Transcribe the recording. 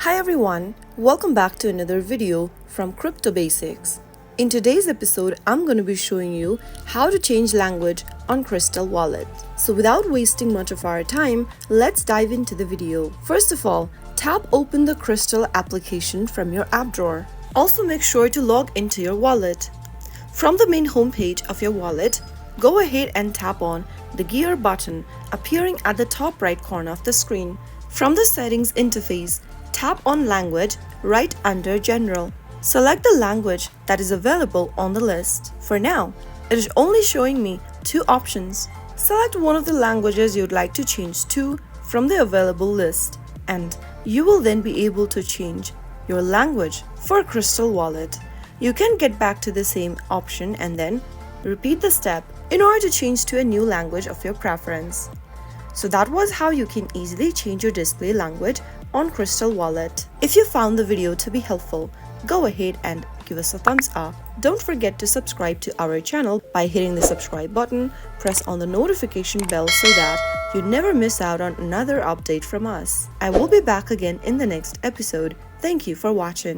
Hi everyone, welcome back to another video from Crypto Basics. In today's episode, I'm going to be showing you how to change language on Krystal Wallet. So without wasting much of our time, let's dive into the video. First of all, tap open the Krystal application from your app drawer. Also make sure to log into your wallet. From the main homepage of your wallet, go ahead and tap on the gear button appearing at the top right corner of the screen. From the settings interface, tap on language right under general. Select the language that is available on the list. For now, it is only showing me two options. Select one of the languages you'd like to change to from the available list, and you will then be able to change your language for Krystal Wallet. You can get back to the same option and then repeat the step in order to change to a new language of your preference. So that was how you can easily change your display language on Krystal Wallet. If you found the video to be helpful, go ahead and give us a thumbs up. Don't forget to subscribe to our channel by hitting the subscribe button. Press on the notification bell so that you never miss out on another update from us. I will be back again in the next episode. Thank you for watching.